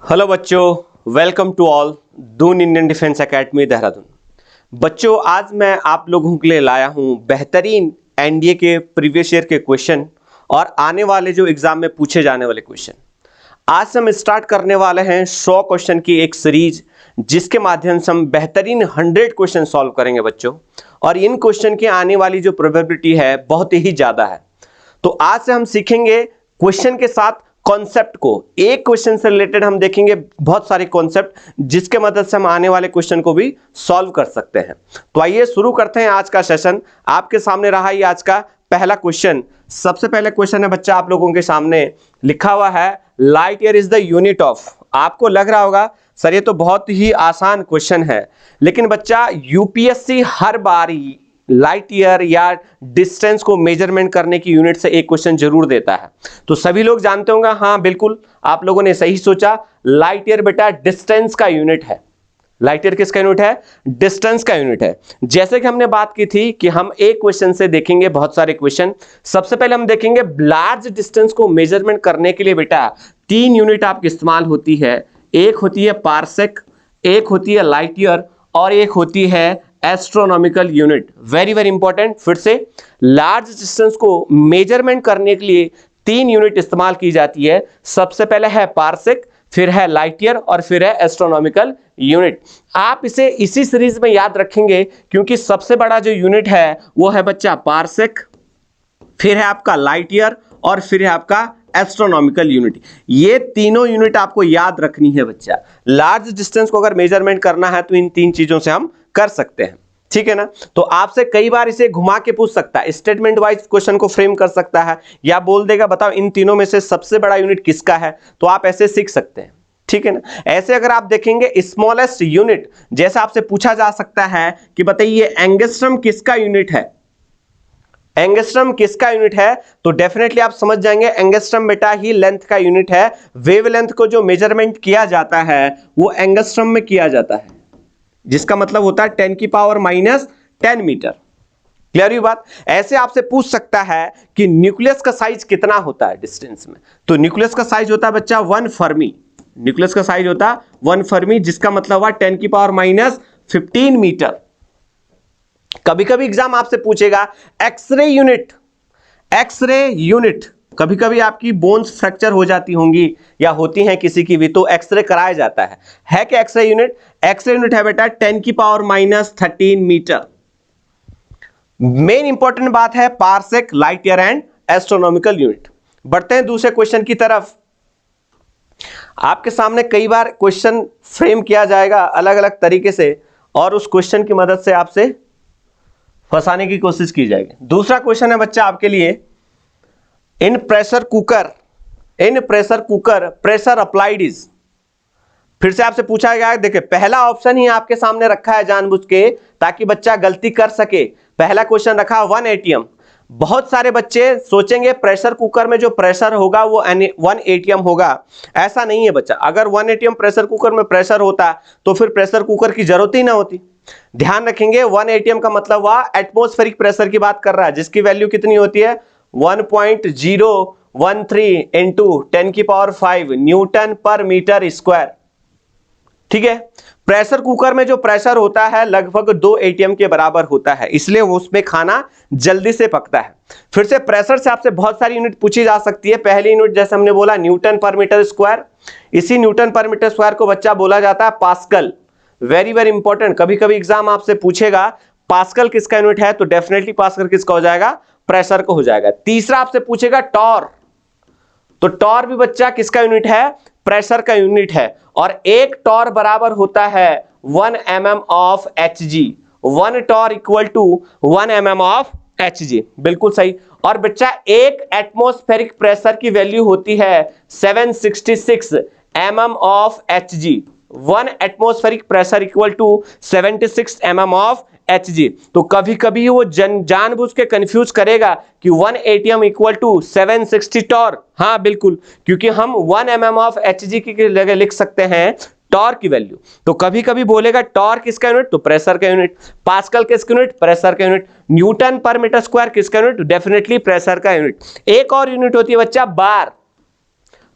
Hello बच्चों, welcome to all Doon Indian defence academy Dehradun. बच्चों, आज मैं आप लोगों के लिए लाया हूं बेहतरीन एनडीए के प्रीवियस ईयर के क्वेश्चन और आने वाले जो एग्जाम में पूछे जाने वाले क्वेश्चन। आज हम स्टार्ट करने वाले हैं 100 क्वेश्चन की एक सीरीज, जिसके माध्यम से हम बेहतरीन 100 क्वेश्चन सॉल्व करेंगे बच्चों। और इन क्वेश्चन की आने वाली जो प्रोबेबिलिटी है बहुत ही ज्यादा है। तो आज से हम सीखेंगे क्वेश्चन के साथ कॉन्सेप्ट को। एक क्वेश्चन से रिलेटेड हम देखेंगे बहुत सारे कॉन्सेप्ट, जिसके मदद से हम आने वाले क्वेश्चन को भी सॉल्व कर सकते हैं। तो आइए शुरू करते हैं आज का सेशन। आपके सामने रहा ये आज का पहला क्वेश्चन। सबसे पहले क्वेश्चन है बच्चा आप लोगों के सामने लिखा हुआ है, light year is the unit of. आपको लग रहा होगा सर ये तो बहुत ही आसान क्वेश्चन है, लेकिन बच्चा यूपीएससी हर बार लाइट ईयर या डिस्टेंस को मेजरमेंट करने की यूनिट से एक क्वेश्चन जरूर देता है। तो सभी लोग जानते होंगे, हाँ बिल्कुल आप लोगों ने सही सोचा, लाइट ईयर बेटा डिस्टेंस का यूनिट है। लाइट ईयर किसका यूनिट है? डिस्टेंस का यूनिट है। जैसे कि हमने बात की थी कि हम एक क्वेश्चन से देखेंगे बहुत सारे क्वेश्चन। सबसे पहले हम देखेंगे लार्ज डिस्टेंस को मेजरमेंट करने के लिए बेटा 3 यूनिट आपकी इस्तेमाल होती है। एक होती है पारसेक, एक होती है लाइट ईयर और एक होती है astronomical unit. Very very important. फिर से लार्ज डिस्टेंस को मेजरमेंट करने के लिए 3 यूनिट इस्तेमाल की जाती है। सबसे पहले है पारसेक, फिर है लाइट ईयर और फिर है एस्ट्रोनॉमिकल यूनिट। आप इसे इसी सीरीज में याद रखेंगे क्योंकि सबसे बड़ा जो यूनिट है वो है बच्चा पारसेक, फिर है आपका लाइट ईयर और फिर है आपका एस्ट्रोनॉमिकल यूनिट। ये तीनों यूनिट आपको याद रखनी है बच्चा। लार्ज डिस्टेंस को अगर मेजरमेंट करना है तो इन 3 चीजों से हम कर सकते हैं, ठीक है ना। तो आपसे कई बार इसे घुमा के पूछ सकता है, स्टेटमेंट वाइज क्वेश्चन को फ्रेम कर सकता है, या बोल देगा बताओ इन तीनों में से सबसे बड़ा यूनिट किसका है। तो आप ऐसे सीख सकते हैं, ठीक है ना। ऐसे अगर आप देखेंगे स्मॉलेस्ट यूनिट, जैसे आपसे पूछा जा सकता है कि बताइए एंगस्ट्रम किसका यूनिट है। एंगस्ट्रम किसका यूनिट है, तो डेफिनेटली आप समझ जाएंगे एंगस्ट्रम बेटा ही लेंथ का यूनिट है। वेवलेंथ को जो मेजरमेंट किया जाता है वो एंगस्ट्रम में किया जाता है, जिसका मतलब होता है 10⁻⁻10 मीटर। क्लियर हुई बात। ऐसे आपसे पूछ सकता है कि न्यूक्लियस का साइज कितना होता है डिस्टेंस में, तो न्यूक्लियस का साइज होता है बच्चा 1 फर्मी। न्यूक्लियस का साइज होता है 1 फर्मी, जिसका मतलब हुआ 10⁻15 मीटर। कभी कभी एग्जाम आपसे पूछेगा एक्सरे यूनिट। एक्सरे यूनिट, कभी कभी आपकी बोन्स फ्रैक्चर हो जाती होंगी या होती हैं किसी की भी, तो एक्सरे कराया जाता है क्या एक्सरे यूनिट? एक्सरे यूनिट है बेटा 10⁻13 मीटर। मेन इंपॉर्टेंट बात है parsec, light year and astronomical unit. बढ़ते हैं दूसरे क्वेश्चन की तरफ। आपके सामने कई बार क्वेश्चन फ्रेम किया जाएगा अलग अलग तरीके से और उस क्वेश्चन की मदद से आपसे फंसाने की कोशिश की जाएगी। दूसरा क्वेश्चन है बच्चा आपके लिए, इन pressure cooker pressure applied is. फिर से आपसे पूछा गया है, देखिए पहला ऑप्शन ही आपके सामने रखा है जानबूझ के ताकि बच्चा गलती कर सके। पहला क्वेश्चन रखा 1 एटीएम। बहुत सारे बच्चे सोचेंगे प्रेशर कुकर में जो प्रेशर होगा वो 1 एटीएम होगा। ऐसा नहीं है बच्चा। अगर 1 एटीएम प्रेशर कुकर में प्रेशर होता तो फिर प्रेशर कुकर की जरूरत ही ना होती। ध्यान रखेंगे 1 एटीएम का मतलब हुआ एटमॉस्फेरिक प्रेशर की बात कर रहा है, जिसकी वैल्यू कितनी होती है 1.013 इंटू 10⁵ न्यूटन पर मीटर स्क्वायर। ठीक है। प्रेशर कुकर में जो प्रेशर होता है लगभग 2 एटीएम के बराबर होता है, इसलिए उसमें खाना जल्दी से पकता है। फिर से प्रेशर से आपसे बहुत सारी यूनिट पूछी जा सकती है। पहली यूनिट जैसे हमने बोला न्यूटन पर मीटर स्क्वायर। इसी न्यूटन पर मीटर स्क्वायर को बच्चा बोला जाता है पास्कल। Very very important. कभी कभी एग्जाम आपसे पूछेगा पास्कल किसका यूनिट है, तो डेफिनेटली पास्कल किसका हो जाएगा? प्रेशर को हो जाएगा। तीसरा आपसे पूछेगा टॉर, तो टॉर भी बच्चा किसका यूनिट है? प्रेशर का यूनिट है। और एक टॉर बराबर होता है 1 mm of Hg। 1 torr equal to 1 mm of Hg। बिल्कुल सही। और बच्चा एक एटमॉस्फेरिक प्रेशर की वैल्यू होती है 766 mm of Hg। 1 atmospheric pressure equal to 76 mm of Hg। तो कभी कभी वो जानबूझ के कंफ्यूज करेगा कि 1 एटीएम इक्वल टू 760 टॉर। हाँ बिल्कुल, क्योंकि हम 1 mm ऑफ Hg की जगह लिख सकते हैं टॉर की वैल्यू। तो कभी कभी बोलेगा टॉर किसका यूनिट, तो प्रेशर का यूनिट। पास्कल किसका यूनिट? प्रेशर का यूनिट। न्यूटन पर मीटर स्क्वायर किसका यूनिट? डेफिनेटली प्रेशर का यूनिट। एक और यूनिट होती है बच्चा बार,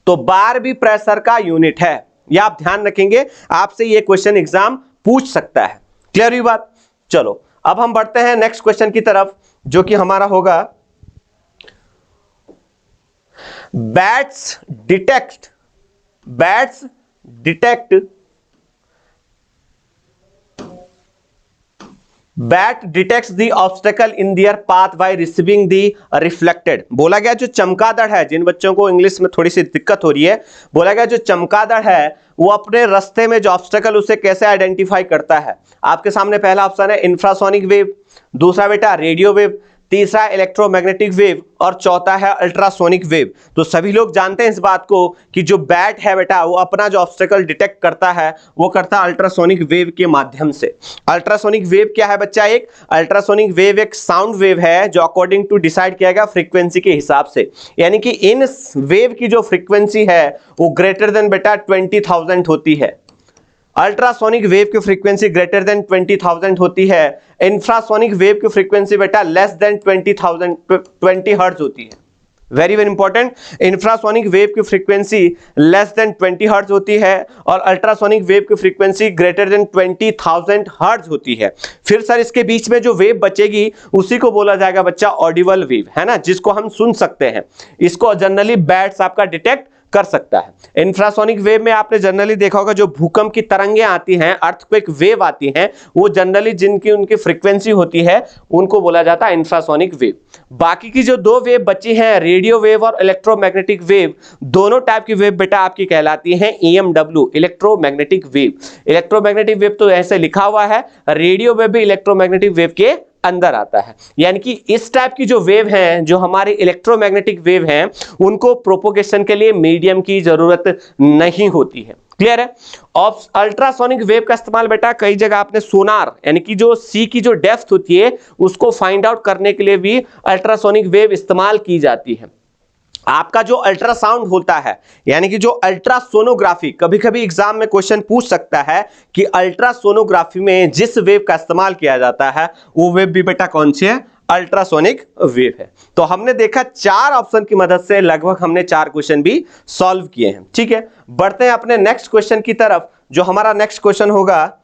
तो बार भी प्रेशर का यूनिट है। या आप ध्यान रखेंगे आपसे ये क्वेश्चन एग्जाम पूछ सकता है। क्लियर हुई बात? चलो अब हम बढ़ते हैं नेक्स्ट क्वेश्चन की तरफ, जो कि हमारा होगा bats detect bat detects the obstacle in their path by receiving the reflected. बोला गया जो चमगादड़ है, जिन बच्चों को इंग्लिश में थोड़ी सी दिक्कत हो रही है, बोला गया जो चमगादड़ है वो अपने रास्ते में जो ऑब्स्टेकल उसे कैसे आइडेंटिफाई करता है। आपके सामने पहला ऑप्शन है इंफ्रासोनिक वेव, दूसरा बेटा रेडियो वेव, तीसरा इलेक्ट्रोमैग्नेटिक वेव और चौथा है अल्ट्रासोनिक वेव। तो सभी लोग जानते हैं इस बात को कि जो बैट है बेटा वो अपना जो ऑब्स्टेकल डिटेक्ट करता है वो करता है अल्ट्रासोनिक वेव के माध्यम से। अल्ट्रासोनिक वेव क्या है बच्चा? एक अल्ट्रासोनिक वेव एक साउंड वेव है जो अकॉर्डिंग टू डिसाइड किया गया फ्रीक्वेंसी के हिसाब से, यानी कि इन वेव की जो फ्रीक्वेंसी है वो ग्रेटर देन बेटा 20,000 होती है। अल्ट्रासोनिक वेव की फ्रीक्वेंसी ग्रेटर देन 20,000 होती है। इंफ्रासोनिक वेव की फ्रीक्वेंसी बेटा लेस देन 20 हर्ट्ज होती है। Very very important, infrasonic wave की फ्रीक्वेंसी लेस देन 20 हर्ट्ज होती है और अल्ट्रासोनिक वेव की फ्रीक्वेंसी ग्रेटर देन 20,000 हर्ट्ज होती है। फिर सर इसके बीच में जो वेव बचेगी उसी को बोला जाएगा बच्चा ऑडिबल वेव, है ना, जिसको हम सुन सकते हैं। इसको जनरली बैट्स आपका डिटेक्ट कर सकता है। इंफ्रासोनिक वेव में आपने जनरली देखा होगा जो भूकंप की तरंगें आती हैं, अर्थक्वेक वेव आती हैं, वो जनरली जिनकी उनकी फ्रीक्वेंसी होती है उनको बोला जाता है इंफ्रासोनिक वेव। बाकी की जो दो वेव बची हैं, रेडियो वेव और इलेक्ट्रोमैग्नेटिक वेव, दोनों टाइप की वेव बेटा आपकी कहलाती हैं EMW, electromagnetic wave. Electromagnetic wave तो ऐसे लिखा हुआ है, रेडियो वेव भी इलेक्ट्रोमैग्नेटिक वेव के अंदर आता है। यानी कि इस टाइप की जो वेव हैं, जो हमारी इलेक्ट्रोमैग्नेटिक वेव हैं, उनको प्रोपोगेशन के लिए मीडियम की जरूरत नहीं होती है। क्लियर है? और अल्ट्रासोनिक वेव का इस्तेमाल बेटा कई जगह आपने सोनार, यानी कि जो सी की जो डेप्थ होती है उसको फाइंड आउट करने के लिए भी अल्ट्रासोनिक वेव इस्तेमाल की जाती है। आपका जो अल्ट्रासाउंड होता है, यानी कि जो अल्ट्रासोनोग्राफी, कभी कभी एग्जाम में क्वेश्चन पूछ सकता है कि अल्ट्रासोनोग्राफी में जिस वेव का इस्तेमाल किया जाता है वो वेव भी बेटा कौन सी है? अल्ट्रासोनिक वेव है। तो हमने देखा 4 ऑप्शन की मदद से लगभग हमने 4 क्वेश्चन भी सॉल्व किए हैं। ठीक है, बढ़ते हैं अपने नेक्स्ट क्वेश्चन की तरफ, जो हमारा नेक्स्ट क्वेश्चन होगा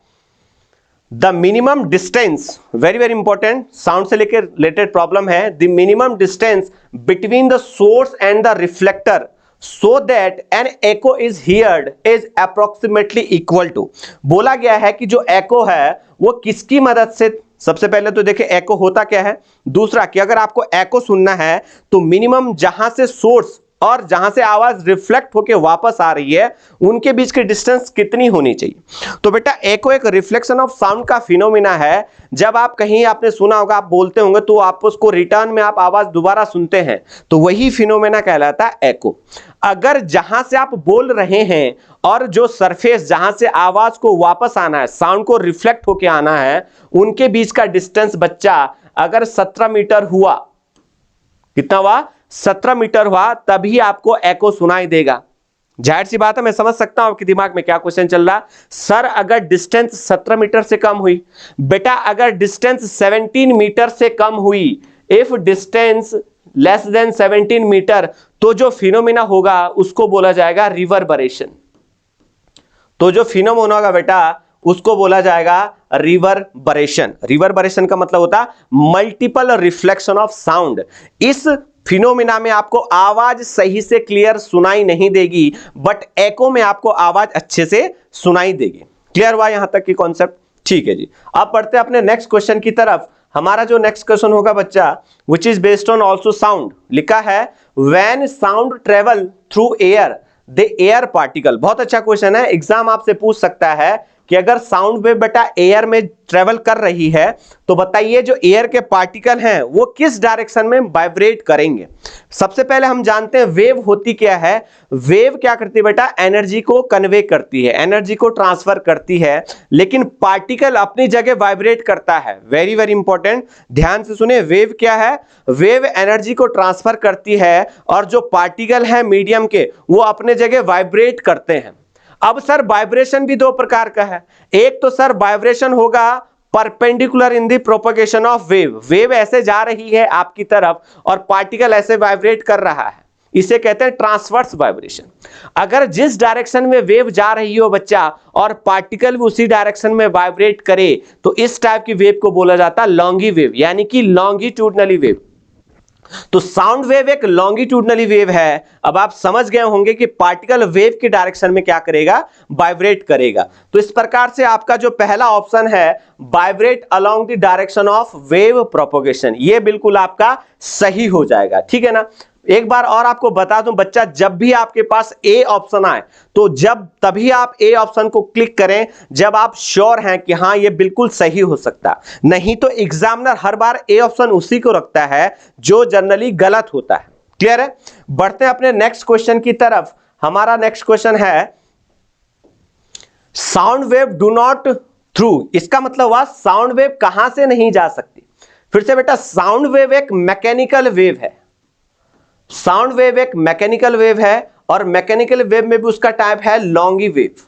the minimum distance, very very important, sound से लेकर रिलेटेड प्रॉब्लम है। The minimum distance between the source and the reflector so that an echo is heard is approximately equal to. बोला गया है कि जो एको है वो किसकी मदद से, सबसे पहले तो देखिए एको होता क्या है, दूसरा कि अगर आपको एको सुनना है तो मिनिमम जहां से सोर्स और जहां से आवाज रिफ्लेक्ट होकर वापस आ रही है उनके बीच की डिस्टेंस कितनी होनी चाहिए। तो बेटा एको एक रिफ्लेक्शन ऑफ साउंड का फिनोमिना है। जब आप कहीं आपने सुना होगा, आप बोलते होंगे तो आप उसको रिटर्न में आप आवाज दोबारा सुनते हैं, तो वही फिनोमिना कहलाता है एको। अगर जहां से आप बोल रहे हैं और जो सरफेस जहां से आवाज को वापस आना है, साउंड को रिफ्लेक्ट होकर आना है, उनके बीच का डिस्टेंस बच्चा अगर 17 मीटर हुआ, कितना हुआ? 17 मीटर हुआ, तभी आपको एको सुनाई देगा। जाहिर सी बात है, मैं समझ सकता हूं आपके दिमाग में क्या क्वेश्चन चल रहा। सर अगर डिस्टेंस 17 मीटर से कम हुई, बेटा अगर डिस्टेंस 17 मीटर से कम हुई, if distance less than 17 metre, तो जो फिनोमिना होगा उसको बोला जाएगा रिवर्बरेशन। तो जो फिनोमिना होगा बेटा उसको बोला जाएगा रिवर्बरेशन। रिवर्बरेशन का मतलब होता है मल्टीपल रिफ्लेक्शन ऑफ साउंड। इस फिनोमिना में आपको आवाज सही से क्लियर सुनाई नहीं देगी, बट एको में आपको आवाज अच्छे से सुनाई देगी। क्लियर हुआ यहां तक की कॉन्सेप्ट? ठीक है जी, अब पढ़ते हैं अपने नेक्स्ट क्वेश्चन की तरफ। हमारा जो नेक्स्ट क्वेश्चन होगा बच्चा, which is based on also sound, लिखा है when sound travel through air the air particle. बहुत अच्छा क्वेश्चन है, एग्जाम आपसे पूछ सकता है कि अगर साउंड वेव बेटा एयर में ट्रेवल कर रही है तो बताइए जो एयर के पार्टिकल हैं वो किस डायरेक्शन में वाइब्रेट करेंगे। सबसे पहले हम जानते हैं वेव होती क्या है। वेव क्या करती है बेटा? एनर्जी को कन्वे करती है, एनर्जी को ट्रांसफर करती है, लेकिन पार्टिकल अपनी जगह वाइब्रेट करता है। वेरी वेरी इंपॉर्टेंट, ध्यान से सुने, वेव क्या है? वेव एनर्जी को ट्रांसफर करती है और जो पार्टिकल है मीडियम के वो अपने जगह वाइब्रेट करते हैं। अब सर वाइब्रेशन भी दो प्रकार का है। एक तो सर वाइब्रेशन होगा perpendicular in the propagation of wave, wave ऐसे जा रही है आपकी तरफ और पार्टिकल ऐसे वाइब्रेट कर रहा है, इसे कहते हैं ट्रांसवर्स वाइब्रेशन। अगर जिस डायरेक्शन में वेव जा रही हो बच्चा और पार्टिकल भी उसी डायरेक्शन में वाइब्रेट करे तो इस टाइप की वेव को बोला जाता है लॉन्गी वेव, यानी कि लॉन्गिट्यूडनली वेव। तो साउंड वेव एक लॉन्गिट्यूडनली वेव है। अब आप समझ गए होंगे कि पार्टिकल वेव की डायरेक्शन में क्या करेगा, वाइब्रेट करेगा। तो इस प्रकार से आपका जो पहला ऑप्शन है vibrate along the direction of wave propagation, ये बिल्कुल आपका सही हो जाएगा, ठीक है ना। एक बार और आपको बता दूं बच्चा, जब भी आपके पास ए ऑप्शन आए तो जब तभी आप ए ऑप्शन को क्लिक करें जब आप श्योर हैं कि हां ये बिल्कुल सही हो सकता है। नहीं तो examiner her bar A option उसी को रखता है जो जनरली गलत होता है। क्लियर है। बढ़ते हैं अपने नेक्स्ट क्वेश्चन की तरफ। हमारा नेक्स्ट क्वेश्चन है sound wave do not through, इसका मतलब हुआ साउंड वेव कहां से नहीं जा सकती। फिर से बेटा, साउंड वेव एक मैकेनिकल वेव है। साउंड वेव एक मैकेनिकल वेव है और मैकेनिकल वेव में भी उसका टाइप है लॉन्गी वेव।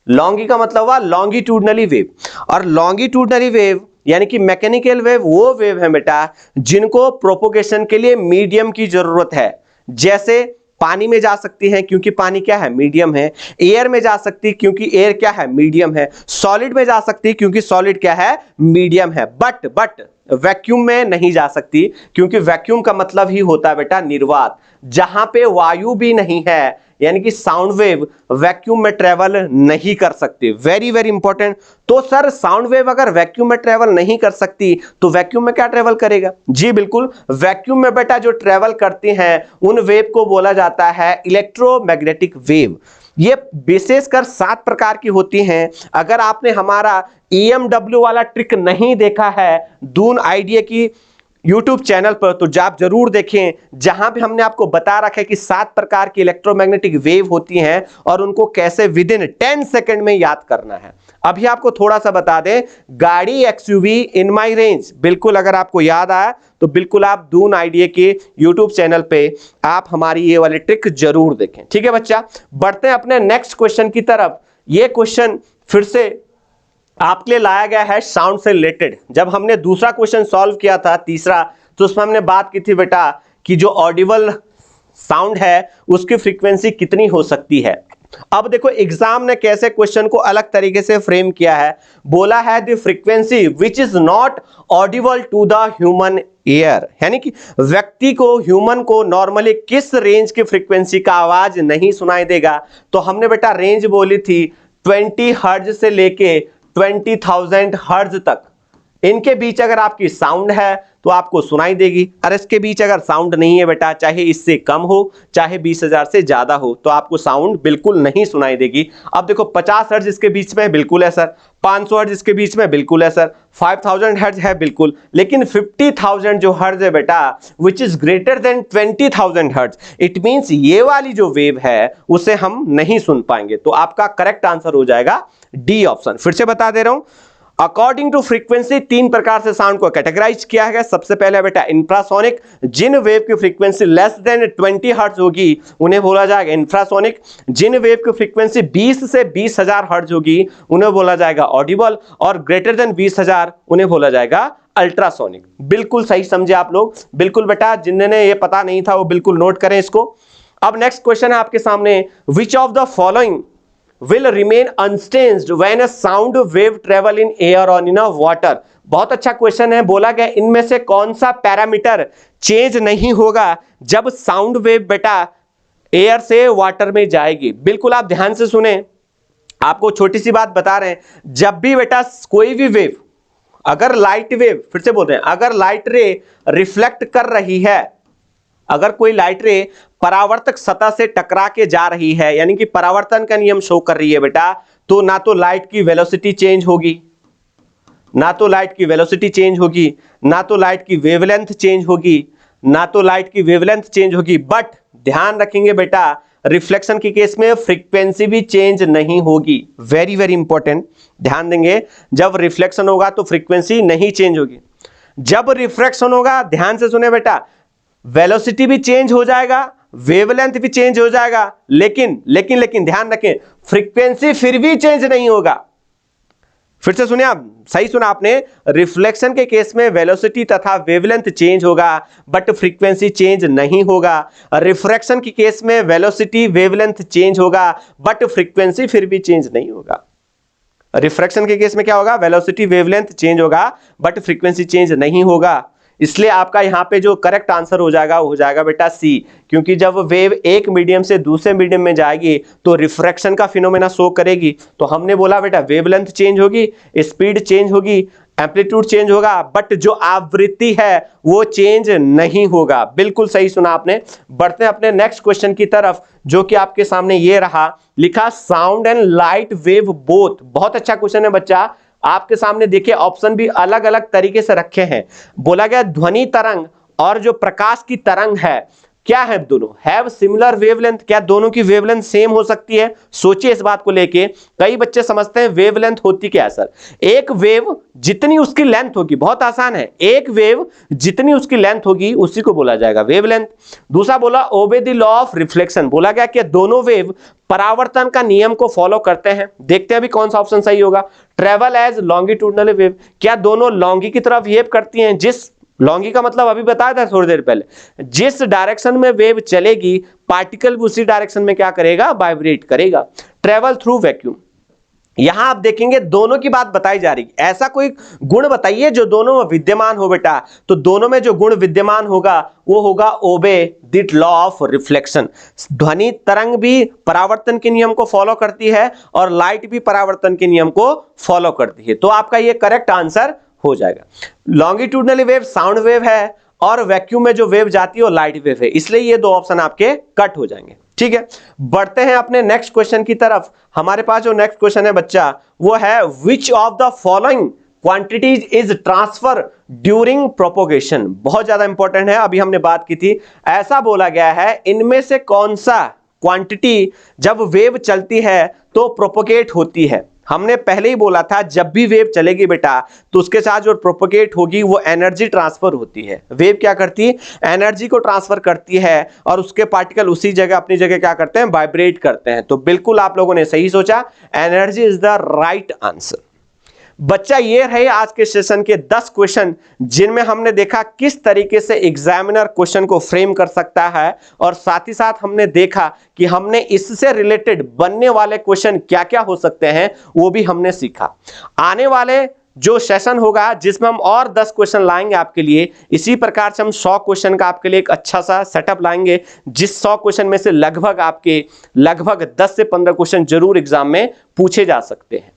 लॉन्गी का मतलब हुआ लॉन्गिट्यूडनली वेव, और लॉन्गिट्यूडनली वेव यानी कि मैकेनिकल वेव वो वेव है बेटा जिनको प्रोपोगेशन के लिए मीडियम की जरूरत है। जैसे पानी में जा सकती है क्योंकि पानी क्या है, मीडियम है। एयर में जा सकती क्योंकि एयर क्या है, मीडियम है। सॉलिड में जा सकती क्योंकि सॉलिड क्या है, मीडियम है। बट वैक्यूम में नहीं जा सकती क्योंकि वैक्यूम का मतलब ही होता है बेटा निर्वात, जहां पे वायु भी नहीं है, यानी कि साउंड वेव वैक्यूम में ट्रेवल नहीं कर सकती। Very very important. तो सर साउंड वेव अगर वैक्यूम में ट्रेवल नहीं कर सकती तो वैक्यूम में क्या ट्रेवल करेगा? जी बिल्कुल, वैक्यूम में बेटा जो ट्रेवल करती हैं उन वेव को बोला जाता है इलेक्ट्रोमैग्नेटिक वेव। ये विशेषकर 7 प्रकार की होती हैं। अगर आपने हमारा EMW वाला ट्रिक नहीं देखा है दून आइडिया की YouTube चैनल पर तो आप जरूर देखें, जहां पे हमने आपको बता रखा है कि 7 प्रकार की इलेक्ट्रोमैग्नेटिक वेव होती हैं और उनको कैसे विद इन 10 सेकंड में याद करना है। अभी आपको थोड़ा सा बता दें, गाड़ी XUV इन माई रेंज, बिल्कुल अगर आपको याद आया तो बिल्कुल आप दून आइडिया के YouTube चैनल पे आप हमारी ये वाली ट्रिक जरूर देखें, ठीक है बच्चा। बढ़ते हैं अपने नेक्स्ट क्वेश्चन की तरफ। ये क्वेश्चन फिर से आपके लिए लाया गया है साउंड से रिलेटेड। जब हमने दूसरा क्वेश्चन सॉल्व किया था, तीसरा, तो उसमें हमने बात की थी बेटा कि जो ऑडिबल साउंड है उसकी फ्रीक्वेंसी कितनी हो सकती है। अब देखो एग्जाम ने कैसे क्वेश्चन को अलग तरीके से फ्रेम किया है। बोला है the frequency which is not audible to the human ear, यानी कि व्यक्ति को, ह्यूमन को नॉर्मली किस रेंज की फ्रीक्वेंसी का आवाज नहीं सुनाई देगा। तो हमने बेटा रेंज बोली थी 20 हर्ट्ज से लेके 20,000 हर्ट्ज तक। इनके बीच अगर आपकी साउंड है तो आपको सुनाई देगी, और इसके बीच अगर साउंड नहीं है बेटा, चाहे इससे कम हो चाहे 20,000 से ज्यादा हो, तो आपको साउंड बिल्कुल नहीं सुनाई देगी। अब देखो 50 हर्ट्ज इसके बीच में बिल्कुल है सर, 500 हर्ट्ज इसके बीच में बिल्कुल है सर, 5000 हर्ट्ज है बिल्कुल, लेकिन 50,000 जो हर्ट्ज है बेटा which is greater than 20,000 hertz, it means ये वाली जो वेव है उसे हम नहीं सुन पाएंगे। तो आपका करेक्ट आंसर हो जाएगा डी ऑप्शन। फिर से बता दे रहा हूं, अकॉर्डिंग टू फ्रीक्वेंसी 3 प्रकार से साउंड को कैटेगराइज किया गया। सबसे पहले बेटा इंफ्रासोनिक, जिन वेव की फ्रीक्वेंसी लेस देन 20 हर्ट्ज होगी उन्हें बोला जाएगा इंफ्रासोनिक। जिन वेव की फ्रीक्वेंसी 20 से 20,000 हर्ट्ज होगी उन्हें बोला जाएगा ऑडिबल, और ग्रेटर देन 20,000 उन्हें बोला जाएगा अल्ट्रासोनिक। बिल्कुल सही समझे आप लोग, बिल्कुल बेटा जिन्हें ये पता नहीं था वो बिल्कुल नोट करें इसको। अब नेक्स्ट क्वेश्चन है आपके सामने, which of the following will remain unchanged when a sound wave travel in air or in a water। बहुत अच्छा क्वेश्चन है। बोला गया इनमें से कौन सा पैरामीटर चेंज नहीं होगा जब साउंड वेव बेटा एयर से वाटर में जाएगी। बिल्कुल आप ध्यान से सुने, आपको छोटी सी बात बता रहे हैं, जब भी बेटा कोई भी वेव, अगर लाइट वेव, फिर से बोलते हैं, अगर लाइट रे रिफ्लेक्ट कर रही है, अगर कोई लाइट रे परावर्तक सतह से टकरा के जा रही है, यानी कि परावर्तन का नियम शो कर रही है बेटा, तो ना तो लाइट की वेलोसिटी चेंज होगी, ना तो लाइट की वेलोसिटी चेंज होगी, ना तो लाइट की वेवलेंथ चेंज होगी, ना तो लाइट की वेवलेंथ चेंज होगी। बट ध्यान रखेंगे बेटा रिफ्लेक्शन के केस में फ्रीक्वेंसी भी चेंज नहीं होगी। वेरी वेरी इंपॉर्टेंट, ध्यान देंगे, जब रिफ्लेक्शन होगा तो फ्रीक्वेंसी नहीं चेंज होगी। जब रिफ्रैक्शन होगा, ध्यान से सुने बेटा, वेलोसिटी भी चेंज हो जाएगा, वेवलेंथ भी चेंज हो जाएगा, लेकिन ध्यान रखें फ्रीक्वेंसी फिर भी चेंज नहीं होगा। फिर से सुनिए आप, सही सुना आपने। रिफ्लेक्शन के केस में वेलोसिटी तथा वेवलेंथ चेंज होगा बट फ्रीक्वेंसी चेंज नहीं होगा। रिफ्रैक्शन के केस में वेलोसिटी वेवलेंथ चेंज होगा बट फ्रीक्वेंसी फिर भी चेंज नहीं होगा। रिफ्रैक्शन के केस में क्या होगा, वेलोसिटी वेवलेंथ चेंज होगा बट फ्रीक्वेंसी चेंज नहीं होगा। इसलिए आपका यहां पे जो करेक्ट आंसर हो जाएगा वो हो जाएगा बेटा सी, क्योंकि जब वेव एक मीडियम से दूसरे मीडियम में जाएगी तो रिफ्रैक्शन का फिनोमेना शो करेगी। तो हमने बोला बेटा वेवलेंथ चेंज होगी, स्पीड चेंज होगी, एम्पलीट्यूड चेंज होगा, बट जो आवृत्ति है वो चेंज नहीं होगा। बिल्कुल सही सुना आपने। बढ़ते हैं अपने नेक्स्ट क्वेश्चन की तरफ, जो कि आपके सामने ये रहा, लिखा sound and light wave both. बहुत अच्छा क्वेश्चन है बच्चा, आपके सामने देखिए ऑप्शन भी अलग अलग तरीके से रखे हैं। बोला गया ध्वनि तरंग और जो प्रकाश की तरंग है क्या है, दोनों हैव सिमिलर वेवलेंथ, क्या दोनों की वेवलेंथ सेम हो सकती है? सोचिए इस बात को लेके। कई बच्चे समझते हैं वेवलेंथ होती क्या है सर, एक वेव जितनी उसकी लेंथ होगी, बहुत आसान है, एक वेव जितनी उसकी लेंथ होगी उसी को बोला जाएगा वेवलेंथ। दूसरा बोला obey the law of reflection, बोला गया कि दोनों वेव परावर्तन का नियम को फॉलो करते हैं। देखते हैं अभी कौन सा ऑप्शन सही होगा। ट्रेवल एज लॉन्गिट्यूडनल वेव, क्या दोनों लॉन्गी की तरफ बिहेव करती हैं? जिस लॉन्गी का मतलब अभी बताया था थोड़ी देर पहले, जिस डायरेक्शन में वेव चलेगी पार्टिकल भी उसी डायरेक्शन में क्या करेगा, वाइब्रेट करेगा। ट्रेवल थ्रू वैक्यूम, यहां आप देखेंगे दोनों की बात बताई जा रही है। ऐसा कोई गुण बताइए जो दोनों में विद्यमान हो बेटा, तो दोनों में जो गुण विद्यमान होगा वो होगा obey the law of reflection. ध्वनि तरंग भी परावर्तन के नियम को फॉलो करती है और लाइट भी परावर्तन के नियम को फॉलो करती है। तो आपका ये करेक्ट आंसर हो जाएगा। लॉन्गिट्यूडनली वेव साउंड वेव है और वैक्यूम में जो वेव जाती है वो लाइट वेव है, इसलिए ये दो ऑप्शन आपके कट हो जाएंगे। ठीक है, बढ़ते हैं अपने नेक्स्ट क्वेश्चन की तरफ। हमारे पास जो नेक्स्ट क्वेश्चन है बच्चा वो है which of the following quantities is transfer during propagation. बहुत ज्यादा इंपॉर्टेंट है, अभी हमने बात की थी। ऐसा बोला गया है इनमें से कौन सा क्वांटिटी जब वेव चलती है तो प्रोपोगेट होती है। हमने पहले ही बोला था जब भी वेव चलेगी बेटा तो उसके साथ जो प्रोपोगेट होगी वो एनर्जी ट्रांसफर होती है। वेव क्या करती है, एनर्जी को ट्रांसफर करती है और उसके पार्टिकल उसी जगह अपनी जगह क्या करते हैं, वाइब्रेट करते हैं। तो बिल्कुल आप लोगों ने सही सोचा, energy is the right answer. बच्चा ये रहे आज के सेशन के 10 क्वेश्चन, जिनमें हमने देखा किस तरीके से एग्जामिनर क्वेश्चन को फ्रेम कर सकता है और साथ ही साथ हमने देखा कि हमने इससे रिलेटेड बनने वाले क्वेश्चन क्या क्या हो सकते हैं वो भी हमने सीखा। आने वाले जो सेशन होगा जिसमें हम और 10 क्वेश्चन लाएंगे आपके लिए, इसी प्रकार से हम 100 क्वेश्चन का आपके लिए एक अच्छा सा सेटअप लाएंगे, जिस 100 क्वेश्चन में से लगभग 10 से 15 क्वेश्चन जरूर एग्जाम में पूछे जा सकते हैं।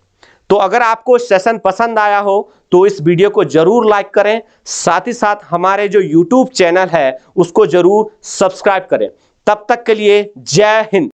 तो अगर आपको सेशन पसंद आया हो तो इस वीडियो को जरूर लाइक करें, साथ ही साथ हमारे जो YouTube चैनल है उसको जरूर सब्सक्राइब करें। तब तक के लिए जय हिंद।